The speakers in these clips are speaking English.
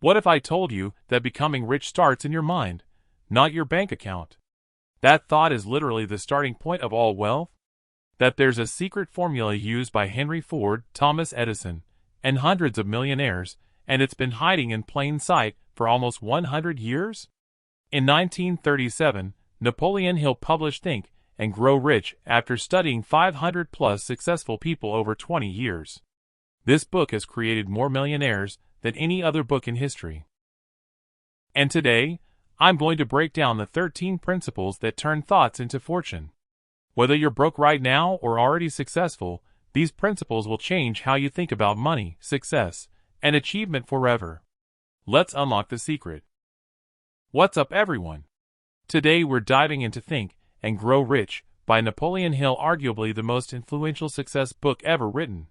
What if I told you that becoming rich starts in your mind, not your bank account? That thought is literally the starting point of all wealth? That there's a secret formula used by Henry Ford, Thomas Edison, and hundreds of millionaires, and it's been hiding in plain sight for almost 100 years? In 1937, Napoleon Hill published Think and Grow Rich after studying 500-plus successful people over 20 years. This book has created more millionaires than any other book in history. And today, I'm going to break down the 13 principles that turn thoughts into fortune. Whether you're broke right now or already successful, these principles will change how you think about money, success, and achievement forever. Let's unlock the secret. What's up, everyone? Today we're diving into Think and Grow Rich by Napoleon Hill, arguably the most influential success book ever written.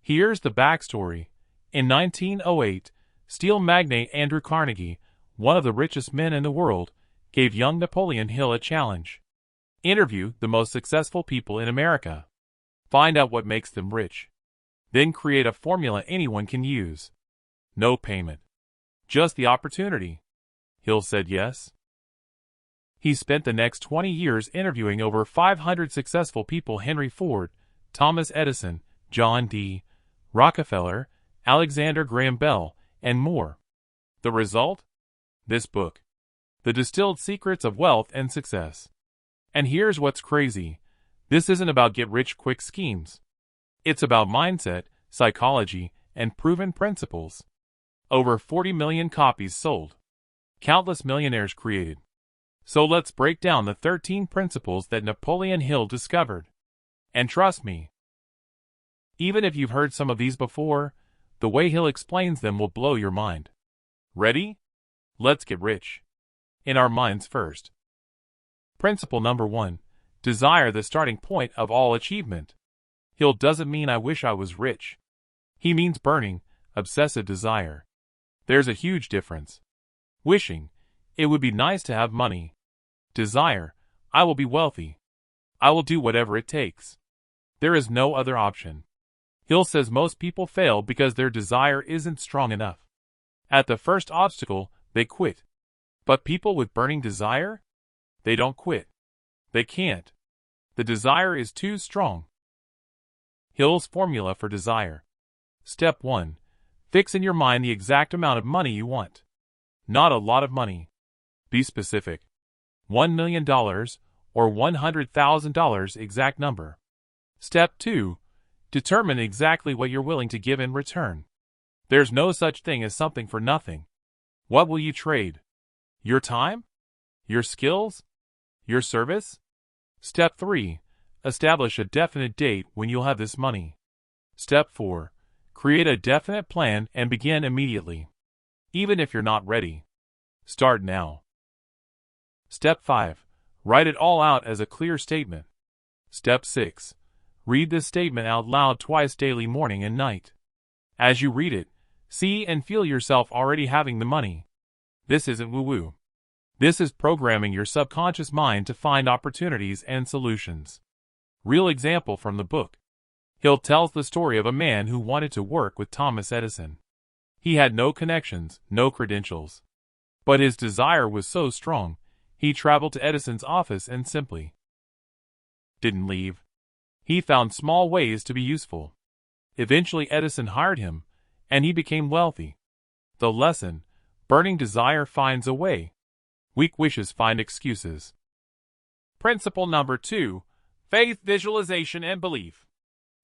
Here's the backstory. In 1908, steel magnate Andrew Carnegie, one of the richest men in the world, gave young Napoleon Hill a challenge. Interview the most successful people in America. Find out what makes them rich. Then create a formula anyone can use. No payment. Just the opportunity. Hill said yes. He spent the next 20 years interviewing over 500 successful people: Henry Ford, Thomas Edison, John D. Rockefeller, Alexander Graham Bell, and more. The result? This book. The Distilled Secrets of Wealth and Success. And here's what's crazy. This isn't about get-rich-quick schemes. It's about mindset, psychology, and proven principles. Over 40 million copies sold. Countless millionaires created. So let's break down the 13 principles that Napoleon Hill discovered. And trust me, even if you've heard some of these before, the way Hill explains them will blow your mind. Ready? Let's get rich. In our minds first. Principle number 1. Desire the starting point of all achievement. Hill doesn't mean I wish I was rich. He means burning, obsessive desire. There's a huge difference. Wishing, it would be nice to have money. Desire, I will be wealthy. I will do whatever it takes. There is no other option. Hill says most people fail because their desire isn't strong enough. At the first obstacle, they quit. But people with burning desire? They don't quit. They can't. The desire is too strong. Hill's formula for desire. Step 1. Fix in your mind the exact amount of money you want. Not a lot of money. Be specific. $1 million or $100,000 exact number. Step 2. Determine exactly what you're willing to give in return. There's no such thing as something for nothing. What will you trade? Your time? Your skills? Your service? Step 3. Establish a definite date when you'll have this money. Step 4. Create a definite plan and begin immediately. Even if you're not ready. Start now. Step 5. Write it all out as a clear statement. Step 6. Read this statement out loud twice daily, morning and night. As you read it, see and feel yourself already having the money. This isn't woo-woo. This is programming your subconscious mind to find opportunities and solutions. Real example from the book. Hill tells the story of a man who wanted to work with Thomas Edison. He had no connections, no credentials. But his desire was so strong, he traveled to Edison's office and simply didn't leave. He found small ways to be useful. Eventually Edison hired him, and he became wealthy. The lesson: burning desire finds a way. Weak wishes find excuses. Principle number 2. Faith, visualization, and belief.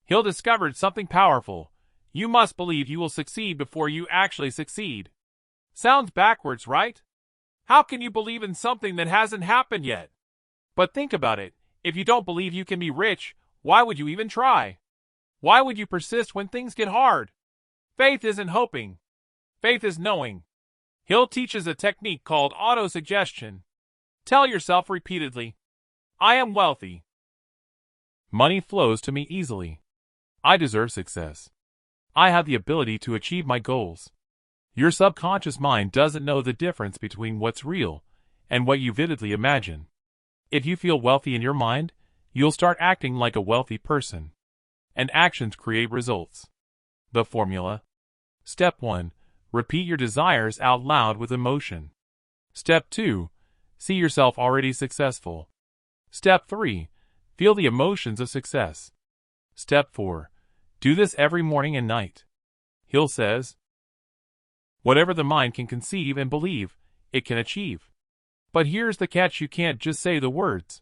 Hill discovered something powerful. You must believe you will succeed before you actually succeed. Sounds backwards, right? How can you believe in something that hasn't happened yet? But think about it. If you don't believe you can be rich, why would you even try? Why would you persist when things get hard? Faith isn't hoping. Faith is knowing. Hill teaches a technique called autosuggestion. Tell yourself repeatedly, I am wealthy. Money flows to me easily. I deserve success. I have the ability to achieve my goals. Your subconscious mind doesn't know the difference between what's real and what you vividly imagine. If you feel wealthy in your mind, you'll start acting like a wealthy person. And actions create results. The formula. Step 1. Repeat your desires out loud with emotion. Step 2. See yourself already successful. Step 3. Feel the emotions of success. Step 4. Do this every morning and night. Hill says, whatever the mind can conceive and believe, it can achieve. But here's the catch: you can't just say the words.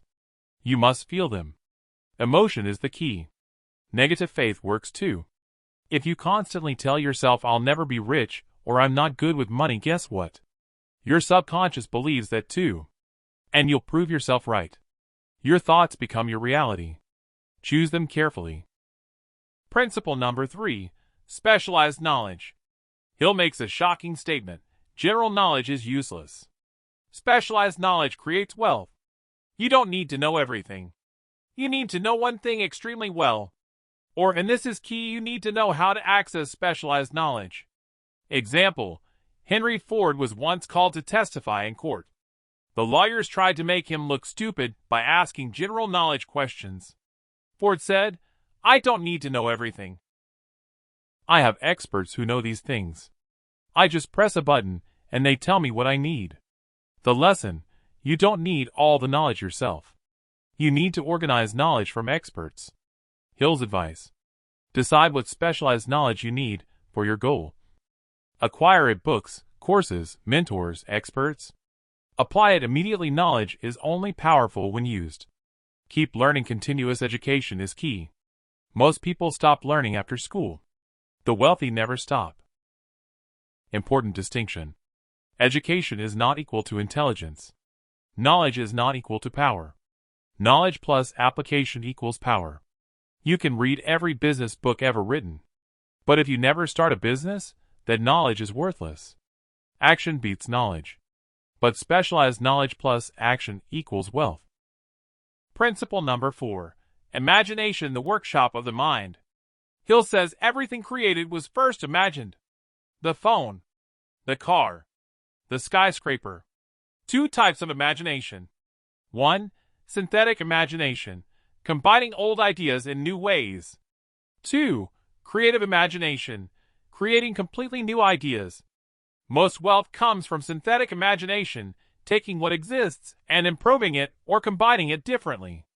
You must feel them. Emotion is the key. Negative faith works too. If you constantly tell yourself, I'll never be rich, or I'm not good with money, guess what? Your subconscious believes that too. And you'll prove yourself right. Your thoughts become your reality. Choose them carefully. Principle number 3. Specialized knowledge. Hill makes a shocking statement. General knowledge is useless. Specialized knowledge creates wealth. You don't need to know everything. You need to know one thing extremely well. And this is key, you need to know how to access specialized knowledge. Example, Henry Ford was once called to testify in court. The lawyers tried to make him look stupid by asking general knowledge questions. Ford said, I don't need to know everything. I have experts who know these things. I just press a button and they tell me what I need. The lesson: you don't need all the knowledge yourself. You need to organize knowledge from experts. Hill's advice: decide what specialized knowledge you need for your goal. Acquire it: books, courses, mentors, experts. Apply it immediately. Knowledge is only powerful when used. Keep learning. Continuous education is key. Most people stop learning after school. The wealthy never stop. Important distinction: education is not equal to intelligence. Knowledge is not equal to power. Knowledge plus application equals power. You can read every business book ever written, but if you never start a business, that knowledge is worthless. Action beats knowledge, but specialized knowledge plus action equals wealth. Principle number 4. Imagination, the workshop of the mind. Hill says everything created was first imagined. The phone, the car, the skyscraper. 2 types of imagination. 1. Synthetic imagination, combining old ideas in new ways. 2. Creative imagination, creating completely new ideas. Most wealth comes from synthetic imagination, taking what exists and improving it or combining it differently.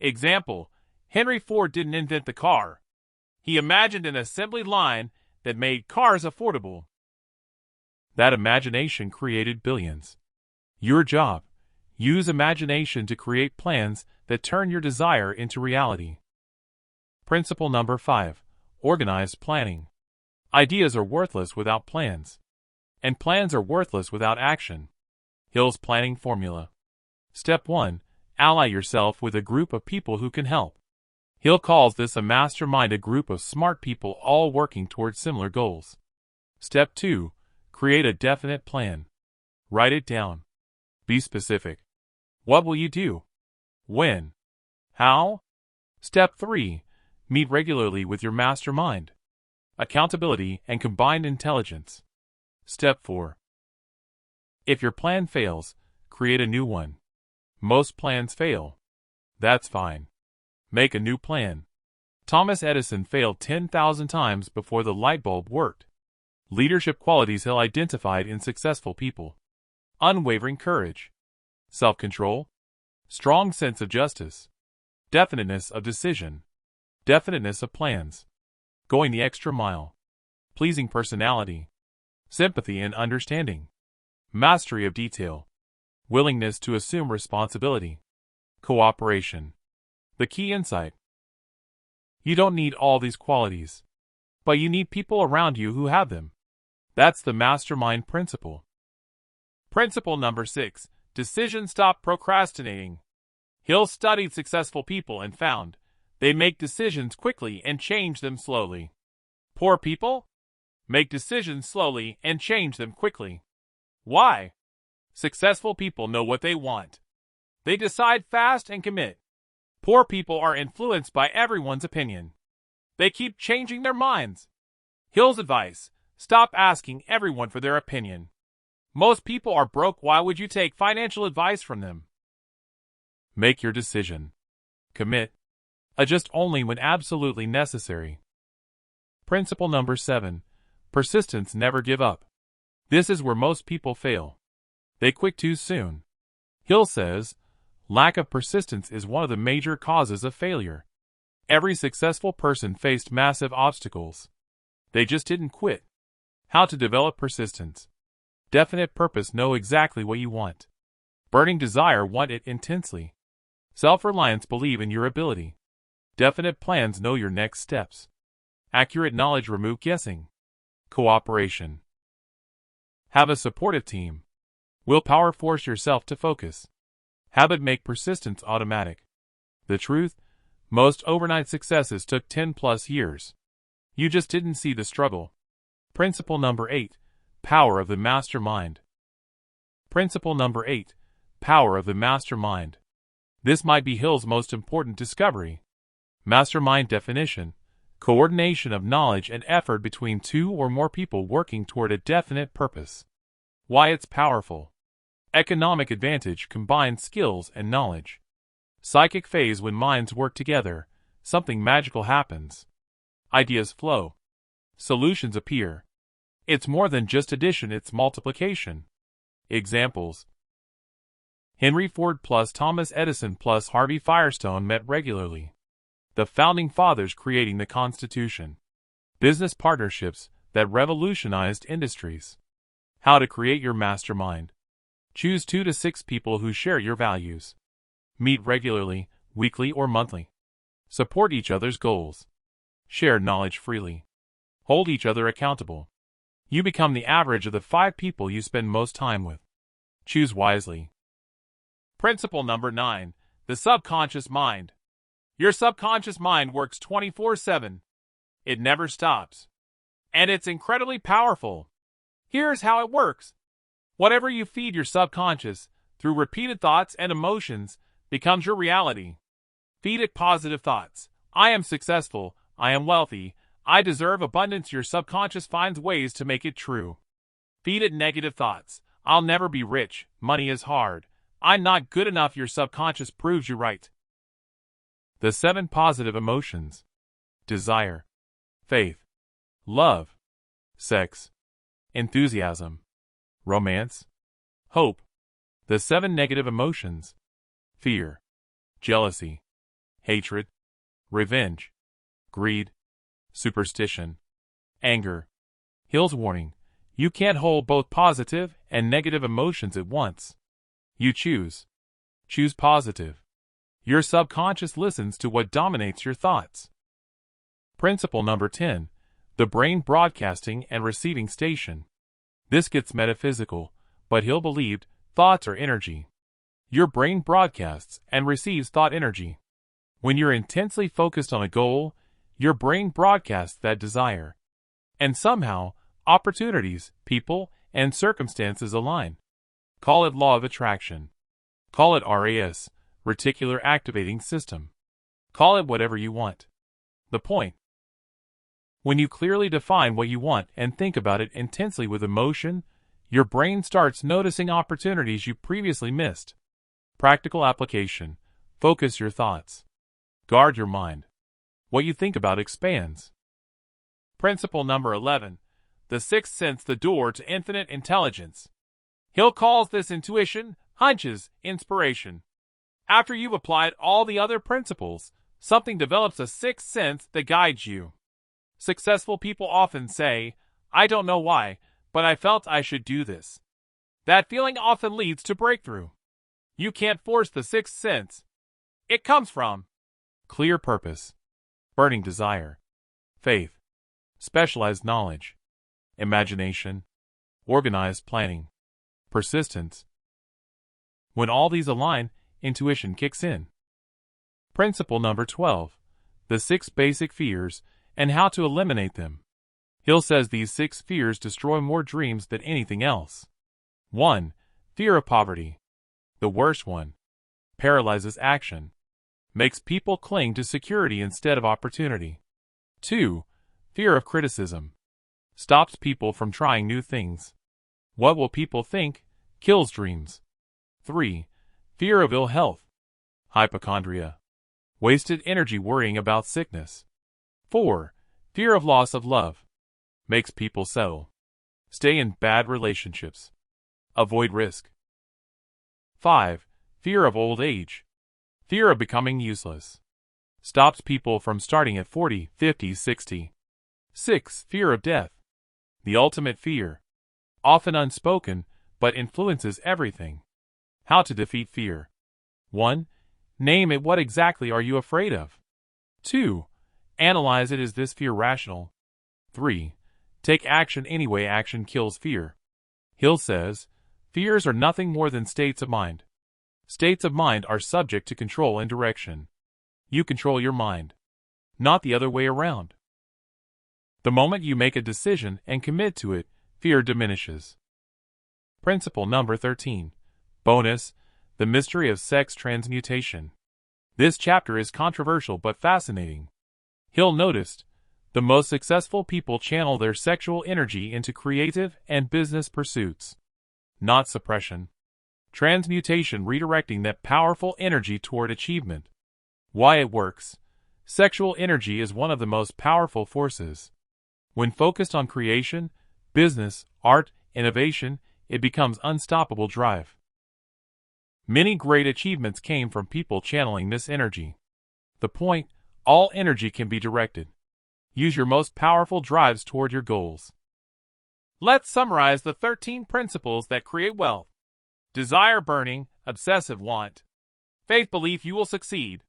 Example, Henry Ford didn't invent the car. He imagined an assembly line that made cars affordable. That imagination created billions. Your job: use imagination to create plans that turn your desire into reality. Principle number 5. Organized planning. Ideas are worthless without plans, and plans are worthless without action. Hill's planning formula. Step 1. Ally yourself with a group of people who can help. Hill calls this a mastermind, a group of smart people all working towards similar goals. Step 2. Create a definite plan. Write it down. Be specific. What will you do? When? How? Step 3. Meet regularly with your mastermind. Accountability and combined intelligence. Step 4. If your plan fails, create a new one. Most plans fail. That's fine. Make a new plan. Thomas Edison failed 10,000 times before the light bulb worked. Leadership qualities Hill identified in successful people: unwavering courage, self-control, strong sense of justice, definiteness of decision, definiteness of plans, going the extra mile, pleasing personality, sympathy and understanding, mastery of detail, willingness to assume responsibility, cooperation. The key insight: you don't need all these qualities, but you need people around you who have them. That's the mastermind principle. Principle number 6. Decision: stop procrastinating. Hill studied successful people and found they make decisions quickly and change them slowly. Poor people make decisions slowly and change them quickly. Why? Successful people know what they want. They decide fast and commit. Poor people are influenced by everyone's opinion. They keep changing their minds. Hill's advice: stop asking everyone for their opinion. Most people are broke. Why would you take financial advice from them? Make your decision. Commit. Adjust only when absolutely necessary. Principle number 7. Persistence: never give up. This is where most people fail. They quit too soon. Hill says, lack of persistence is one of the major causes of failure. Every successful person faced massive obstacles. They just didn't quit. How to develop persistence. Definite purpose. Know exactly what you want. Burning desire. Want it intensely. Self-reliance. Believe in your ability. Definite plans. Know your next steps. Accurate knowledge. Remove guessing. Cooperation. Have a supportive team. Willpower. Force yourself to focus. Habit. Make persistence automatic. The truth? Most overnight successes took 10+ years. You just didn't see the struggle. Principle number 8. Power of the mastermind. Principle number 8. Power of the mastermind. This might be Hill's most important discovery. Mastermind definition. Coordination of knowledge and effort between two or more people working toward a definite purpose. Why it's powerful. Economic advantage. Combined skills and knowledge. Psychic phase. When minds work together, something magical happens. Ideas flow. Solutions appear. It's more than just addition, it's multiplication. Examples. Henry Ford plus Thomas Edison plus Harvey Firestone met regularly. The Founding Fathers creating the Constitution. Business partnerships that revolutionized industries. How to create your mastermind. Choose 2 to 6 people who share your values. Meet regularly, weekly or monthly. Support each other's goals. Share knowledge freely. Hold each other accountable. You become the average of the 5 people you spend most time with. Choose wisely. Principle number 9. The subconscious mind. Your subconscious mind works 24/7. It never stops. And it's incredibly powerful. Here's how it works. Whatever you feed your subconscious, through repeated thoughts and emotions, becomes your reality. Feed it positive thoughts. I am successful. I am wealthy. I deserve abundance. Your subconscious finds ways to make it true. Feed it negative thoughts. I'll never be rich. Money is hard. I'm not good enough. Your subconscious proves you right. The 7 positive emotions. Desire. Faith. Love. Sex. Enthusiasm. Romance. Hope. The 7 negative emotions. Fear. Jealousy. Hatred. Revenge. Greed. Superstition. Anger. Hill's warning. You can't hold both positive and negative emotions at once. You choose. Choose positive. Your subconscious listens to what dominates your thoughts. Principle number 10. The brain broadcasting and receiving station. This gets metaphysical, but Hill believed thoughts are energy. Your brain broadcasts and receives thought energy. When you're intensely focused on a goal, your brain broadcasts that desire. And somehow, opportunities, people, and circumstances align. Call it law of attraction. Call it RAS, reticular activating system. Call it whatever you want. The point. When you clearly define what you want and think about it intensely with emotion, your brain starts noticing opportunities you previously missed. Practical application. Focus your thoughts. Guard your mind. What you think about expands. Principle number 11. The sixth sense, the door to infinite intelligence. Hill calls this intuition, hunches, inspiration. After you've applied all the other principles, something develops a sixth sense that guides you. Successful people often say, I don't know why, but I felt I should do this. That feeling often leads to breakthrough. You can't force the sixth sense. It comes from clear purpose, burning desire, faith, specialized knowledge, imagination, organized planning, persistence. When all these align, intuition kicks in. Principle number 12. The 6 basic fears and how to eliminate them. Hill says these 6 fears destroy more dreams than anything else. 1. Fear of poverty. The worst one. Paralyzes action. Makes people cling to security instead of opportunity. 2. Fear of criticism. Stops people from trying new things. What will people think? Kills dreams. 3. Fear of ill health. Hypochondria. Wasted energy worrying about sickness. 4. Fear of loss of love. Makes people settle. Stay in bad relationships. Avoid risk. 5. Fear of old age. Fear of becoming useless. Stops people from starting at 40, 50, 60. 6. Fear of death. The ultimate fear. Often unspoken, but influences everything. How to defeat fear. 1. Name it. What exactly are you afraid of? 2. Analyze it. Is this fear rational? 3. Take action anyway. Action kills fear. Hill says, fears are nothing more than states of mind. States of mind are subject to control and direction. You control your mind, not the other way around. The moment you make a decision and commit to it, fear diminishes. Principle number 13. Bonus: the mystery of sex transmutation. This chapter is controversial but fascinating. Hill noticed, the most successful people channel their sexual energy into creative and business pursuits, not suppression. Transmutation, redirecting that powerful energy toward achievement. Why it works. Sexual energy is one of the most powerful forces. When focused on creation, business, art, innovation, it becomes unstoppable drive. Many great achievements came from people channeling this energy. The point: all energy can be directed. Use your most powerful drives toward your goals. Let's summarize the 13 principles that create wealth. Desire burning, obsessive want. Faith belief you will succeed.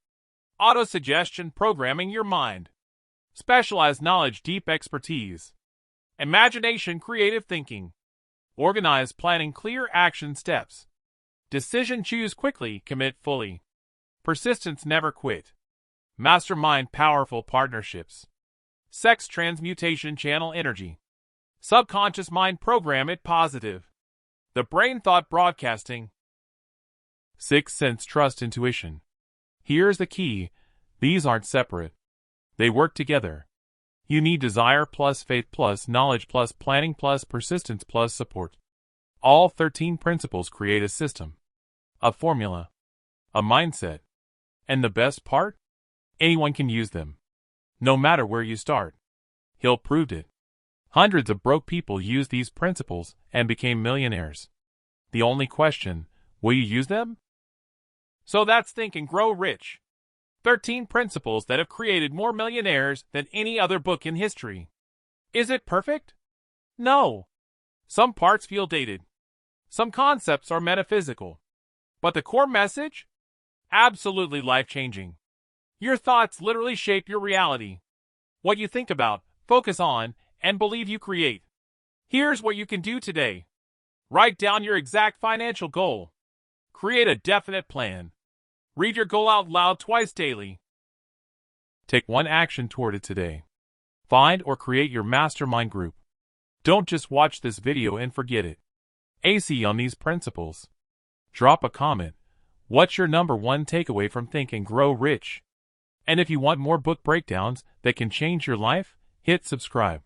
Autosuggestion, programming your mind. Specialized knowledge, deep expertise. Imagination, creative thinking. Organized planning, clear action steps. Decision, choose quickly, commit fully. Persistence, never quit. Mastermind, powerful partnerships. Sex transmutation, channel energy. Subconscious mind, program it positive. The brain thought broadcasting. Sixth sense, trust intuition. Here's the key: these aren't separate. They work together. You need desire plus faith plus knowledge plus planning plus persistence plus support. All 13 principles create a system, a formula, a mindset. And the best part? Anyone can use them, no matter where you start. Hill proved it. Hundreds of broke people used these principles and became millionaires. The only question: will you use them? So that's Think and Grow Rich. 13 principles that have created more millionaires than any other book in history. Is it perfect? No. Some parts feel dated. Some concepts are metaphysical. But the core message? Absolutely life-changing. Your thoughts literally shape your reality. What you think about, focus on, and believe you create. Here's what you can do today. Write down your exact financial goal. Create a definite plan. Read your goal out loud twice daily. Take one action toward it today. Find or create your mastermind group. Don't just watch this video and forget it. AC on these principles. Drop a comment. What's your number one takeaway from Think and Grow Rich? And if you want more book breakdowns that can change your life, hit subscribe.